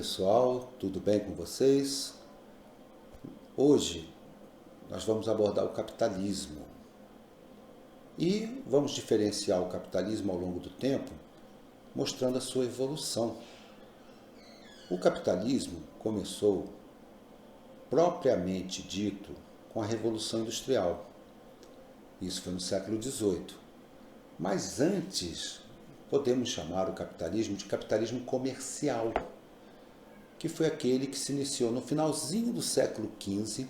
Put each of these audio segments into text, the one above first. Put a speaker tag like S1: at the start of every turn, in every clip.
S1: pessoal, tudo bem com vocês? Hoje nós vamos abordar o capitalismo e vamos diferenciar o capitalismo ao longo do tempo, mostrando a sua evolução. O capitalismo começou, propriamente dito, com a Revolução Industrial. Isso foi no século XVIII. Mas antes, podemos chamar o capitalismo de capitalismo comercial, que foi aquele que se iniciou no finalzinho do século XV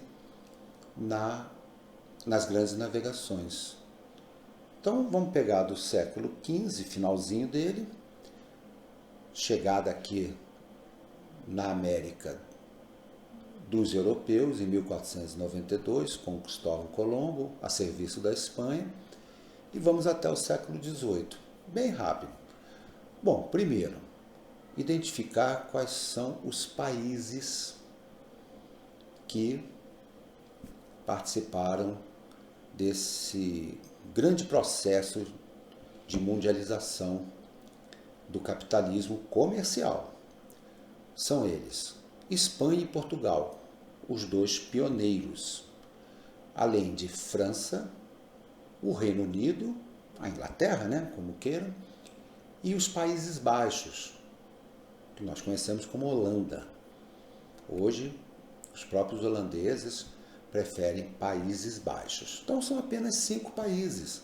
S1: nas grandes navegações. Então vamos pegar do século XV, finalzinho dele, chegada aqui na América dos europeus em 1492, com Cristóvão Colombo, a serviço da Espanha, e vamos até o século XVIII, bem rápido. Bom, primeiro, identificar quais são os países que participaram desse grande processo de mundialização do capitalismo comercial. São eles Espanha e Portugal, os dois pioneiros, além de França, o Reino Unido, a Inglaterra, né, como queiram, e os Países Baixos, que nós conhecemos como Holanda. Hoje, os próprios holandeses preferem Países Baixos. Então, são apenas 5 países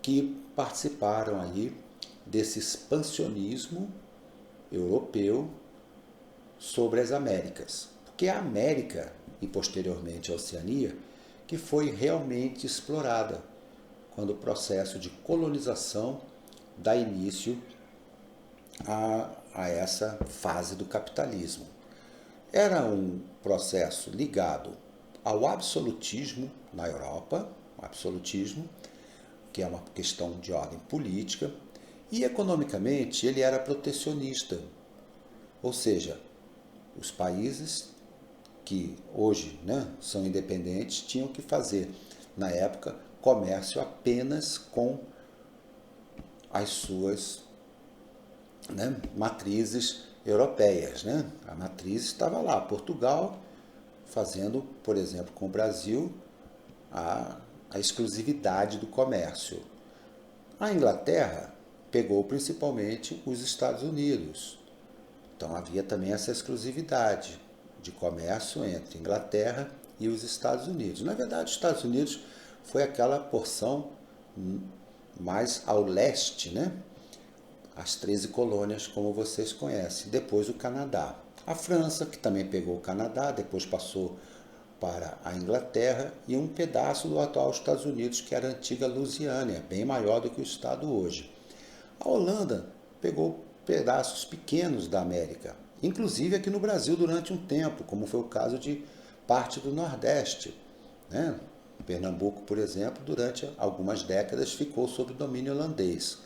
S1: que participaram aí desse expansionismo europeu sobre as Américas. Porque a América, e posteriormente a Oceania, que foi realmente explorada, quando o processo de colonização dá início a essa fase do capitalismo. Era um processo ligado ao absolutismo na Europa, o absolutismo, que é uma questão de ordem política, e economicamente ele era protecionista, ou seja, os países que hoje, né, são independentes tinham que fazer, na época, comércio apenas com as suas, né, matrizes europeias. Né? A matriz estava lá, Portugal fazendo, por exemplo, com o Brasil, a exclusividade do comércio. A Inglaterra pegou principalmente os Estados Unidos. Então havia também essa exclusividade de comércio entre Inglaterra e os Estados Unidos. Na verdade, os Estados Unidos foi aquela porção mais ao leste, né? As 13 colônias, como vocês conhecem. Depois o Canadá. A França, que também pegou o Canadá, depois passou para a Inglaterra, e um pedaço do atual Estados Unidos, que era a antiga Louisiana, bem maior do que o estado hoje. A Holanda pegou pedaços pequenos da América, inclusive aqui no Brasil durante um tempo, como foi o caso de parte do Nordeste. Né? Pernambuco, por exemplo, durante algumas décadas ficou sob domínio holandês.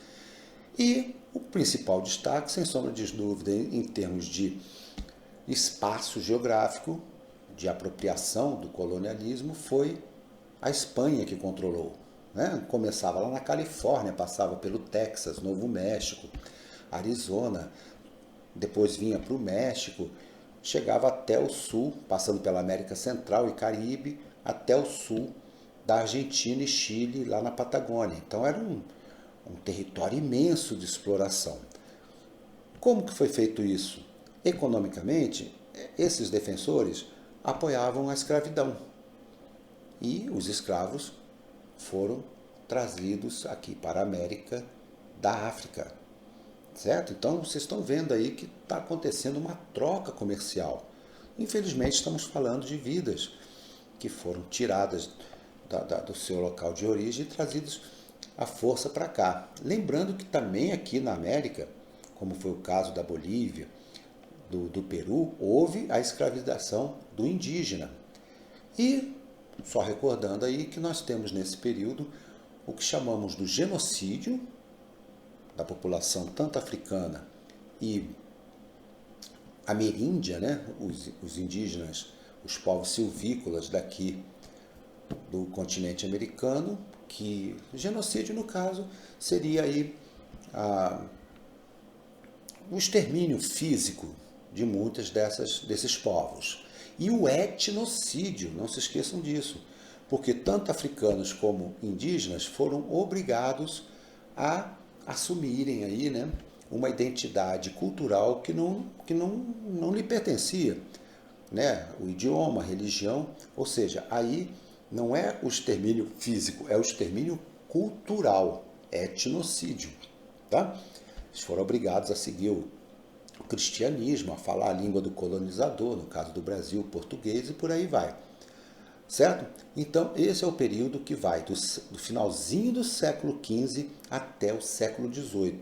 S1: E o principal destaque, sem sombra de dúvida, em termos de espaço geográfico, de apropriação do colonialismo, foi a Espanha que controlou. Né? Começava lá na Califórnia, passava pelo Texas, Novo México, Arizona, depois vinha para o México, chegava até o sul, passando pela América Central e Caribe, até o sul da Argentina e Chile, lá na Patagônia. Então era um território imenso de exploração. Como que foi feito isso? Economicamente, esses defensores apoiavam a escravidão. E os escravos foram trazidos aqui para a América da África. Certo? Então vocês estão vendo aí que está acontecendo uma troca comercial. Infelizmente estamos falando de vidas que foram tiradas do seu local de origem e trazidos à força para cá. Lembrando que também aqui na América, como foi o caso da Bolívia, do Peru, houve a escravização do indígena. E, só recordando aí que nós temos nesse período o que chamamos do genocídio da população tanto africana e ameríndia, né? Os indígenas, os povos silvícolas daqui do continente americano, que genocídio, no caso, seria aí o extermínio físico de muitas desses povos. E o etnocídio, não se esqueçam disso, porque tanto africanos como indígenas foram obrigados a assumirem aí, né, uma identidade cultural que não lhe pertencia, né? O idioma, a religião, ou seja, aí não é o extermínio físico, é o extermínio cultural, etnocídio, tá? Eles foram obrigados a seguir o cristianismo, a falar a língua do colonizador, no caso do Brasil, português, e por aí vai. Certo? Então, esse é o período que vai do finalzinho do século XV até o século XVIII.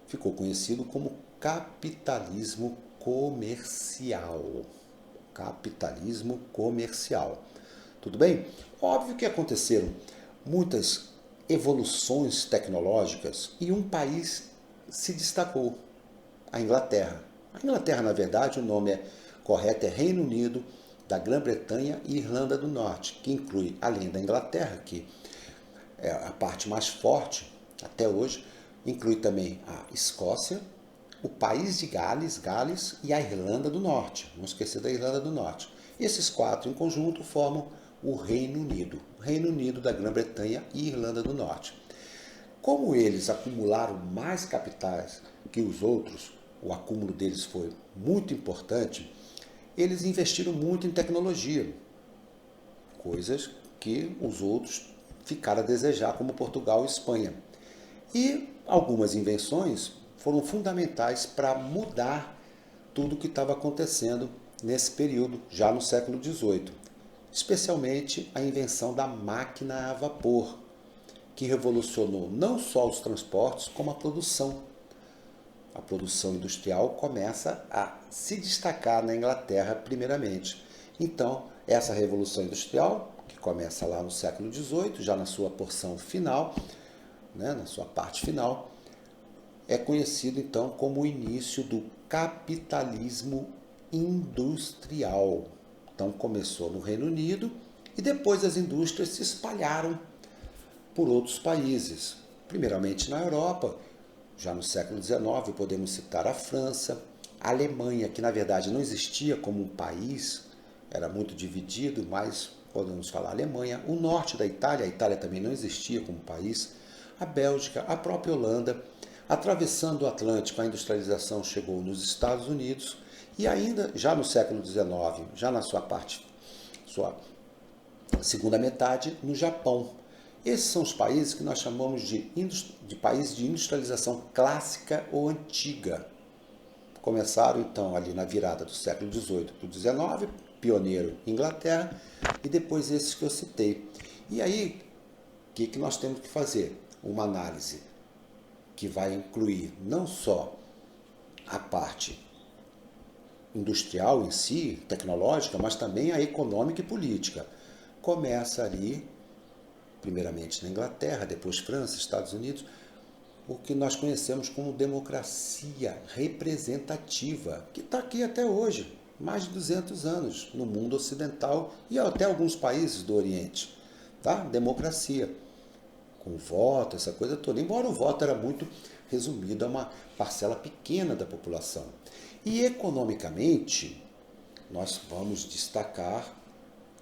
S1: Ficou conhecido como capitalismo comercial. Capitalismo comercial. Tudo bem? Óbvio que aconteceram muitas evoluções tecnológicas e um país se destacou, a Inglaterra. A Inglaterra, na verdade, o nome correto é Reino Unido, da Grã-Bretanha e Irlanda do Norte, que inclui, além da Inglaterra, que é a parte mais forte até hoje, inclui também a Escócia, o país de Gales e a Irlanda do Norte. Não esquecer da Irlanda do Norte. Esses quatro em conjunto formam o Reino Unido da Grã-Bretanha e Irlanda do Norte. Como eles acumularam mais capitais que os outros, o acúmulo deles foi muito importante, eles investiram muito em tecnologia, coisas que os outros ficaram a desejar, como Portugal e Espanha. E algumas invenções foram fundamentais para mudar tudo o que estava acontecendo nesse período, já no século XVIII. Especialmente a invenção da máquina a vapor, que revolucionou não só os transportes, como a produção. A produção industrial começa a se destacar na Inglaterra primeiramente. Então, essa revolução industrial, que começa lá no século XVIII, já na sua porção final, né, na sua parte final, é conhecido então como o início do capitalismo industrial. Então começou no Reino Unido e depois as indústrias se espalharam por outros países, primeiramente na Europa. Já no século XIX podemos citar a França, a Alemanha, que na verdade não existia como um país, era muito dividido, mas podemos falar Alemanha, o norte da Itália, a Itália também não existia como país, a Bélgica, a própria Holanda. Atravessando o Atlântico, a industrialização chegou nos Estados Unidos e ainda, já no século XIX, já na sua segunda metade, no Japão. Esses são os países que nós chamamos de países de industrialização clássica ou antiga. Começaram então ali na virada do século XVIII para o XIX, pioneiro Inglaterra, e depois esses que eu citei. E aí, o que nós temos que fazer? Uma análise que vai incluir não só a parte industrial em si, tecnológica, mas também a econômica e política. Começa ali, primeiramente na Inglaterra, depois França, Estados Unidos, o que nós conhecemos como democracia representativa, que está aqui até hoje, mais de 200 anos, no mundo ocidental e até alguns países do Oriente. Tá? Democracia. Com voto, essa coisa toda. Embora o voto era muito resumido a uma parcela pequena da população. E economicamente, nós vamos destacar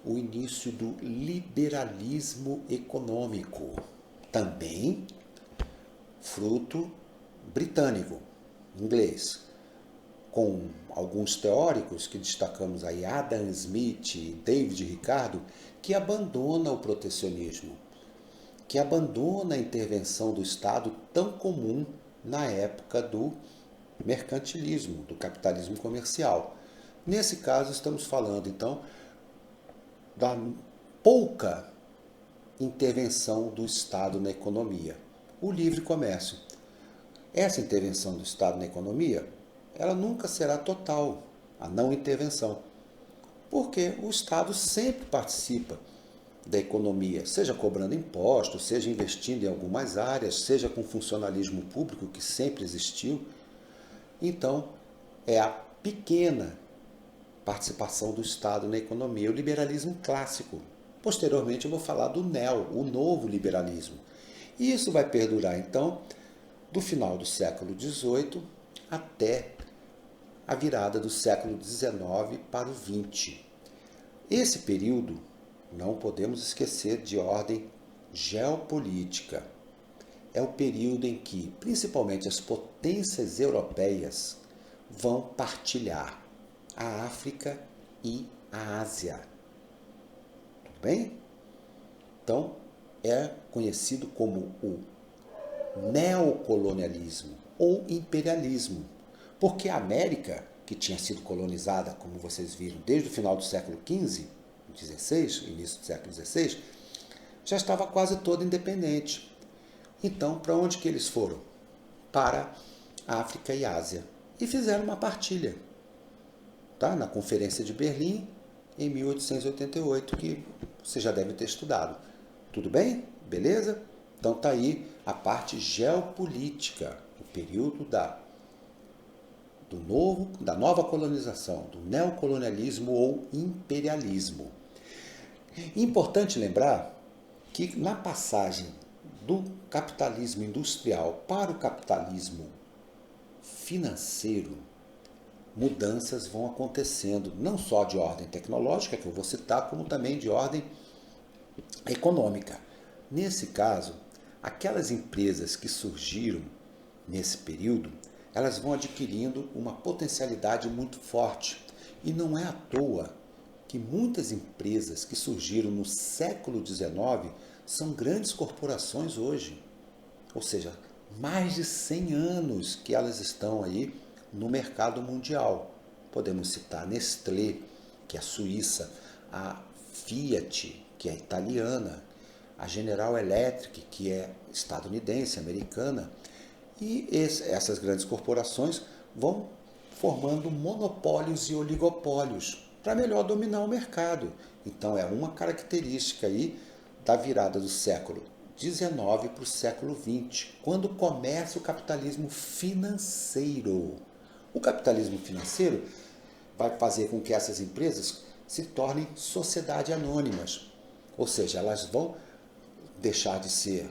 S1: o início do liberalismo econômico, também fruto britânico, inglês, com alguns teóricos que destacamos aí, Adam Smith e David Ricardo, que abandona o protecionismo, que abandona a intervenção do Estado tão comum na época do mercantilismo, do capitalismo comercial. Nesse caso, estamos falando, então, da pouca intervenção do Estado na economia. O livre comércio. Essa intervenção do Estado na economia, ela nunca será total, a não intervenção, porque o Estado sempre participa da economia, seja cobrando impostos, seja investindo em algumas áreas, seja com funcionalismo público, que sempre existiu. Então, é a pequena participação do Estado na economia, o liberalismo clássico. Posteriormente eu vou falar do o novo liberalismo. E isso vai perdurar, então, do final do século XVIII até a virada do século XIX para o XX. Esse período não podemos esquecer de ordem geopolítica. É o período em que, principalmente, as potências europeias vão partilhar a África e a Ásia. Tudo bem? Então, é conhecido como o neocolonialismo ou imperialismo, porque a América, que tinha sido colonizada, como vocês viram, desde o final do século XV, XVI, início do século XVI, já estava quase toda independente. Então, para onde que eles foram? Para a África e Ásia. E fizeram uma partilha, tá? Na Conferência de Berlim, em 1888, que você já deve ter estudado. Tudo bem? Beleza? Então tá aí a parte geopolítica, o período da nova colonização, do neocolonialismo ou imperialismo. Importante lembrar que na passagem do capitalismo industrial para o capitalismo financeiro, mudanças vão acontecendo, não só de ordem tecnológica, que eu vou citar, como também de ordem econômica. Nesse caso, aquelas empresas que surgiram nesse período, elas vão adquirindo uma potencialidade muito forte. E não é à toa que muitas empresas que surgiram no século XIX são grandes corporações hoje. Ou seja, mais de 100 anos que elas estão aí no mercado mundial. Podemos citar a Nestlé, que é a suíça, a Fiat, que é italiana, a General Electric, que é estadunidense, americana. E essas grandes corporações vão formando monopólios e oligopólios para melhor dominar o mercado. Então é uma característica aí da virada do século XIX para o século XX, quando começa o capitalismo financeiro. O capitalismo financeiro vai fazer com que essas empresas se tornem sociedades anônimas, ou seja, elas vão deixar de ser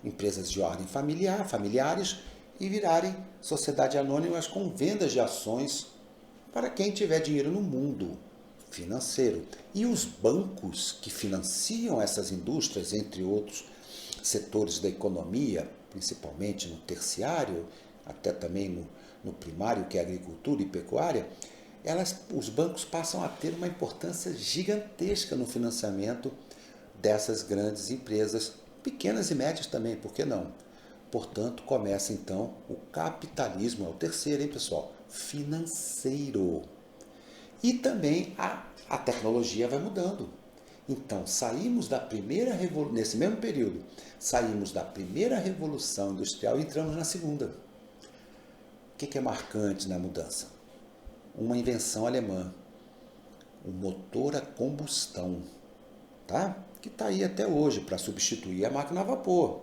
S1: empresas de ordem familiares, e virarem sociedades anônimas com vendas de ações para quem tiver dinheiro no mundo financeiro. E os bancos que financiam essas indústrias, entre outros setores da economia, principalmente no terciário, até também no primário, que é agricultura e pecuária, os bancos passam a ter uma importância gigantesca no financiamento dessas grandes empresas, pequenas e médias também, por que não? Portanto, começa então o capitalismo, é o terceiro, hein, pessoal? Financeiro. E também a tecnologia vai mudando. Então, saímos da primeira revolução, nesse mesmo período, saímos da primeira revolução industrial e entramos na segunda. O que é marcante na mudança? Uma invenção alemã, o motor a combustão, tá? Que está aí até hoje para substituir a máquina a vapor.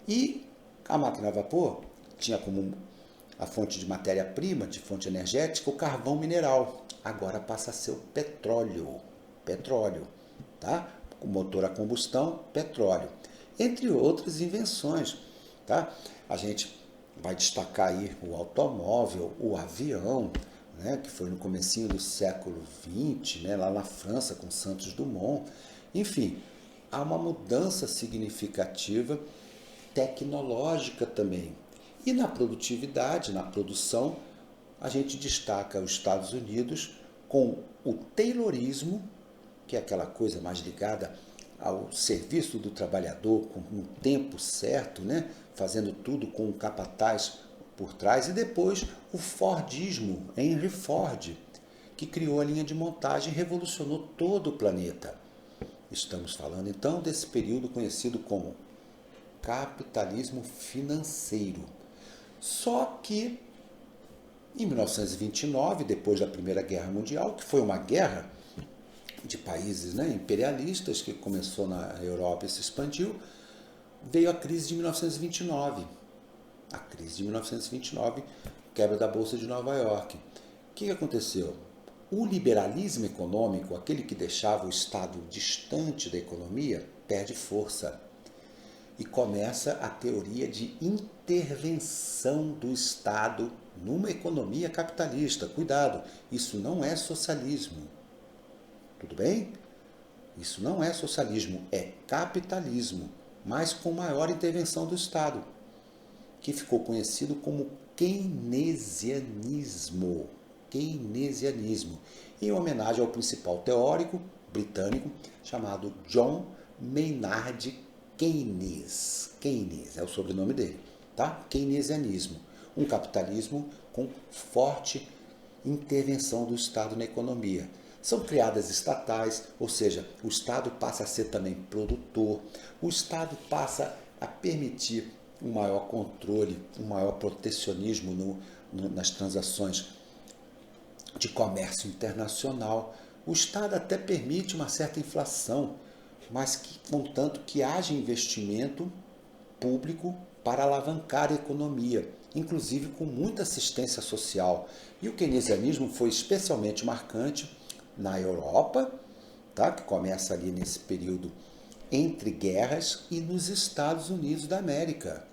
S1: E a máquina a vapor tinha como a fonte de matéria-prima, de fonte energética, o carvão mineral. Agora passa a ser o petróleo. Petróleo, tá? O motor a combustão, petróleo. Entre outras invenções, tá? A gente vai destacar aí o automóvel, o avião, né? Que foi no comecinho do século XX, né? Lá na França, com Santos Dumont. Enfim, há uma mudança significativa tecnológica também. E na produtividade, na produção, a gente destaca os Estados Unidos com o Taylorismo, que é aquela coisa mais ligada ao serviço do trabalhador, com um tempo certo, né? Fazendo tudo com o capataz por trás, e depois o Fordismo, Henry Ford, que criou a linha de montagem e revolucionou todo o planeta. Estamos falando então desse período conhecido como capitalismo financeiro. Só que em 1929, depois da Primeira Guerra Mundial, que foi uma guerra de países, né, imperialistas, que começou na Europa e se expandiu, veio a crise de 1929. A crise de 1929, quebra da Bolsa de Nova York. O que aconteceu? O liberalismo econômico, aquele que deixava o Estado distante da economia, perde força. e começa a teoria de intervenção do Estado numa economia capitalista. Cuidado, isso não é socialismo. Tudo bem? Isso não é socialismo, é capitalismo, mas com maior intervenção do Estado, que ficou conhecido como keynesianismo. Keynesianismo, em homenagem ao principal teórico britânico chamado John Maynard Keynes. Keynes é o sobrenome dele, tá? Keynesianismo, um capitalismo com forte intervenção do Estado na economia. São criadas estatais, ou seja, o Estado passa a ser também produtor, o Estado passa a permitir um maior controle, um maior protecionismo nas transações de comércio internacional. O Estado até permite uma certa inflação, mas contanto que haja investimento público para alavancar a economia, inclusive com muita assistência social. E o keynesianismo foi especialmente marcante na Europa, tá? Que começa ali nesse período entre guerras, e nos Estados Unidos da América,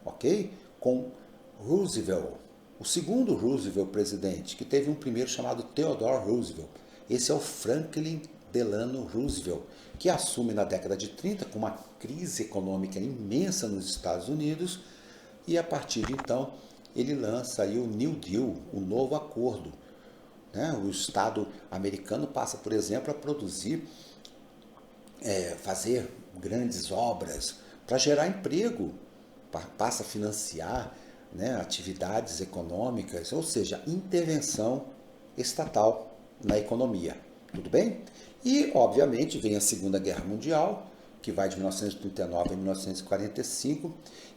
S1: ok? Com Roosevelt, o segundo Roosevelt presidente, que teve um primeiro chamado Theodore Roosevelt. Esse é o Franklin Delano Roosevelt, que assume na década de 30 com uma crise econômica imensa nos Estados Unidos, e a partir de então ele lança aí o New Deal, o novo acordo. O Estado americano passa, por exemplo, a produzir, fazer grandes obras para gerar emprego, passa a financiar atividades econômicas, ou seja, intervenção estatal na economia. Tudo bem? E, obviamente, vem a Segunda Guerra Mundial, que vai de 1939 a 1945,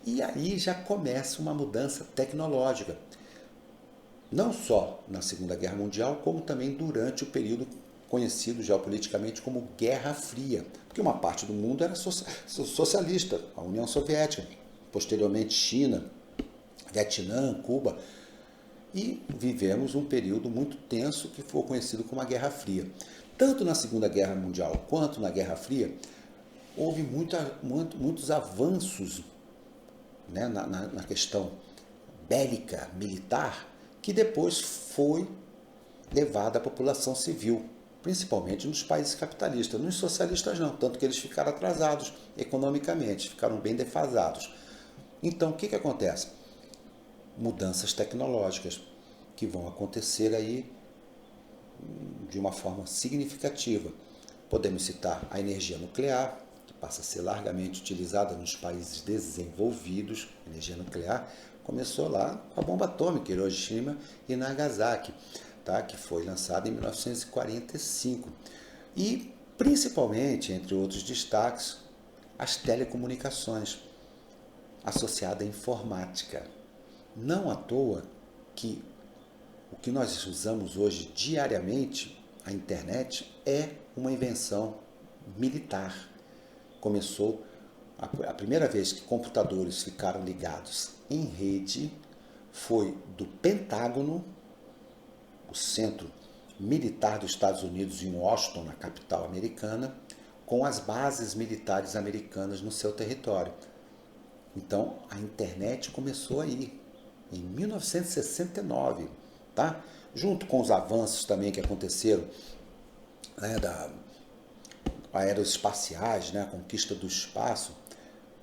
S1: e aí já começa uma mudança tecnológica. Não só na Segunda Guerra Mundial, como também durante o período conhecido geopoliticamente como Guerra Fria, porque uma parte do mundo era socialista, a União Soviética, posteriormente China, Vietnã, Cuba, e vivemos um período muito tenso que foi conhecido como a Guerra Fria. Tanto na Segunda Guerra Mundial quanto na Guerra Fria, houve muitos avanços na questão bélica, militar, que depois foi levada à população civil, principalmente nos países capitalistas. Nos socialistas não, tanto que eles ficaram atrasados economicamente, ficaram bem defasados. Então, o que acontece? Mudanças tecnológicas que vão acontecer aí de uma forma significativa. Podemos citar a energia nuclear, que passa a ser largamente utilizada nos países desenvolvidos. A energia nuclear começou lá com a bomba atômica, Hiroshima e Nagasaki, tá? Que foi lançada em 1945. E, principalmente, entre outros destaques, as telecomunicações, associada à informática. Não à toa que o que nós usamos hoje diariamente, a internet, é uma invenção militar. Começou a primeira vez que computadores ficaram ligados em rede foi do Pentágono, o centro militar dos Estados Unidos em Washington, na capital americana, com as bases militares americanas no seu território. Então, a internet começou aí, em 1969, tá? Junto com os avanços também que aconteceram, aeroespaciais, a conquista do espaço,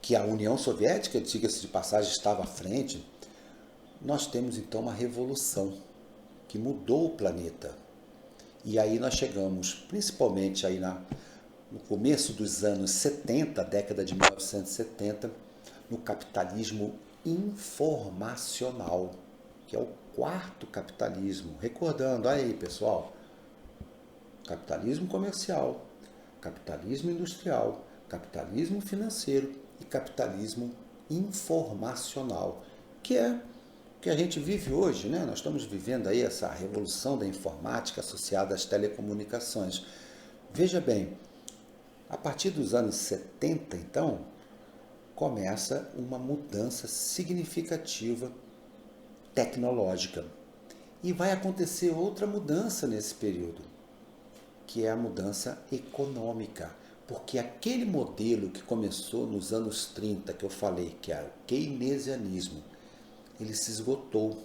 S1: que a União Soviética, diga-se de passagem, estava à frente. Nós temos então uma revolução que mudou o planeta. E aí nós chegamos, principalmente aí no começo dos anos 70, década de 1970, no capitalismo informacional, que é o quarto capitalismo. Recordando, aí pessoal, capitalismo comercial, capitalismo industrial, capitalismo financeiro e capitalismo informacional, que é o que a gente vive hoje, Nós estamos vivendo aí essa revolução da informática associada às telecomunicações. Veja bem, a partir dos anos 70, então, começa uma mudança significativa tecnológica. E vai acontecer outra mudança nesse período, que é a mudança econômica. Porque aquele modelo que começou nos anos 30, que eu falei, que era o keynesianismo, ele se esgotou.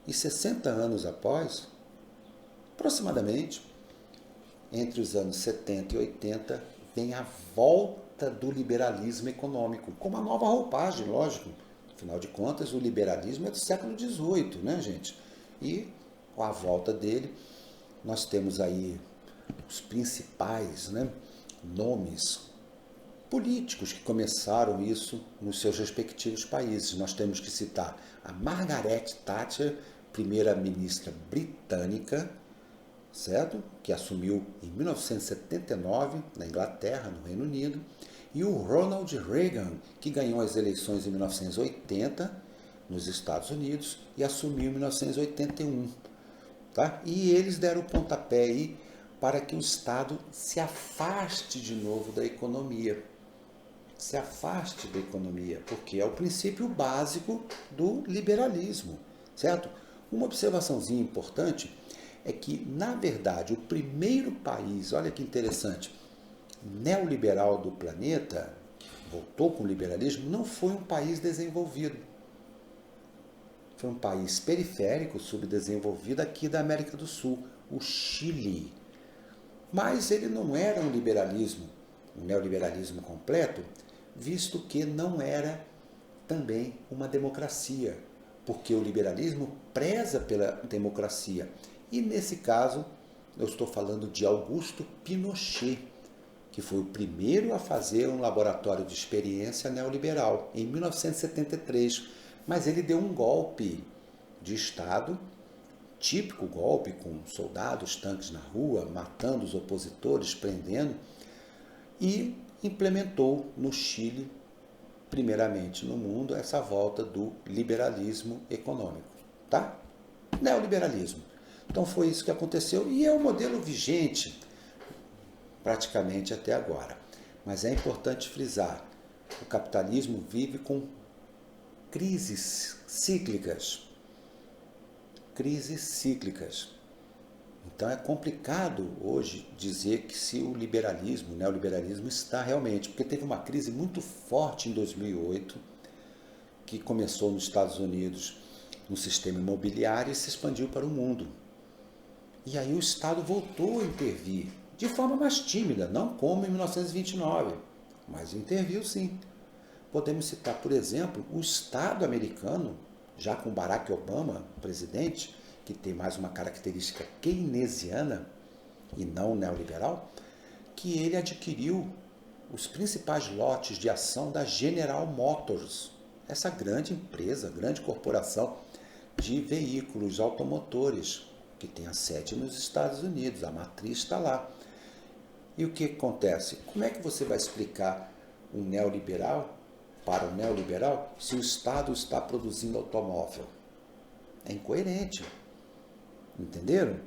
S1: E 60 anos após, aproximadamente, entre os anos 70 e 80, vem a volta do liberalismo econômico, com uma nova roupagem, lógico. Afinal de contas, o liberalismo é do século XVIII, né, gente? E com a volta dele, nós temos aí os principais, né, nomes políticos que começaram isso nos seus respectivos países. Nós temos que citar a Margaret Thatcher, primeira-ministra britânica, certo? Que assumiu em 1979 na Inglaterra, no Reino Unido, e o Ronald Reagan, que ganhou as eleições em 1980 nos Estados Unidos e assumiu em 1981. Tá? E eles deram o pontapé aí para que o Estado se afaste de novo da economia. Se afaste da economia, porque é o princípio básico do liberalismo, certo? Uma observaçãozinha importante é que, na verdade, o primeiro país, olha que interessante, neoliberal do planeta, que voltou com o liberalismo, não foi um país desenvolvido. Foi um país periférico, subdesenvolvido aqui da América do Sul, o Chile. Mas ele não era um liberalismo, um neoliberalismo completo, visto que não era também uma democracia, porque o liberalismo preza pela democracia. E nesse caso, eu estou falando de Augusto Pinochet, que foi o primeiro a fazer um laboratório de experiência neoliberal, em 1973. Mas ele deu um golpe de Estado, típico golpe com soldados, tanques na rua, matando os opositores, prendendo, e implementou no Chile, primeiramente no mundo, essa volta do liberalismo econômico, tá? Neoliberalismo. Então foi isso que aconteceu e é o modelo vigente praticamente até agora. Mas é importante frisar, o capitalismo vive com crises cíclicas. Crises cíclicas. Então é complicado hoje dizer que se o liberalismo, o neoliberalismo está realmente, porque teve uma crise muito forte em 2008, que começou nos Estados Unidos no sistema imobiliário e se expandiu para o mundo. E aí o Estado voltou a intervir, de forma mais tímida, não como em 1929, mas interviu sim. Podemos citar, por exemplo, o Estado americano, já com Barack Obama, presidente, que tem mais uma característica keynesiana e não neoliberal, que ele adquiriu os principais lotes de ação da General Motors, essa grande empresa, grande corporação de veículos automotores, que tem a sede nos Estados Unidos, a matriz está lá. E o que acontece? Como é que você vai explicar um neoliberal para um neoliberal se o Estado está produzindo automóvel? É incoerente. Entenderam?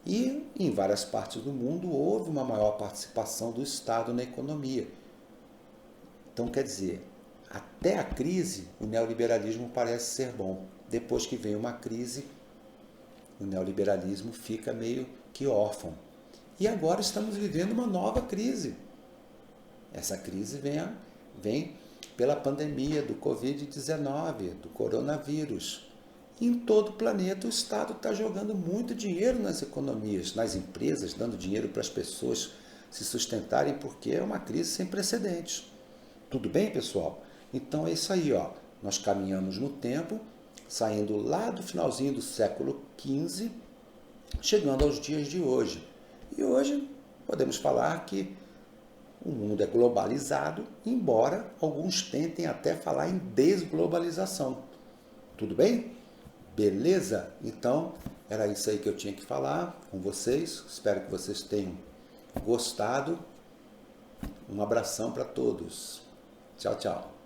S1: E em várias partes do mundo houve uma maior participação do Estado na economia. Então, quer dizer, até a crise, o neoliberalismo parece ser bom. Depois que vem uma crise, o neoliberalismo fica meio que órfão. E agora estamos vivendo uma nova crise. Essa crise vem pela pandemia do Covid-19, do coronavírus. Em todo o planeta, o Estado está jogando muito dinheiro nas economias, nas empresas, dando dinheiro para as pessoas se sustentarem, porque é uma crise sem precedentes. Tudo bem, pessoal? Então é isso aí, ó. Nós caminhamos no tempo, saindo lá do finalzinho do século XV, chegando aos dias de hoje. E hoje podemos falar que o mundo é globalizado, embora alguns tentem até falar em desglobalização. Tudo bem? Beleza? Então, era isso aí que eu tinha que falar com vocês. Espero que vocês tenham gostado. Um abração para todos. Tchau, tchau.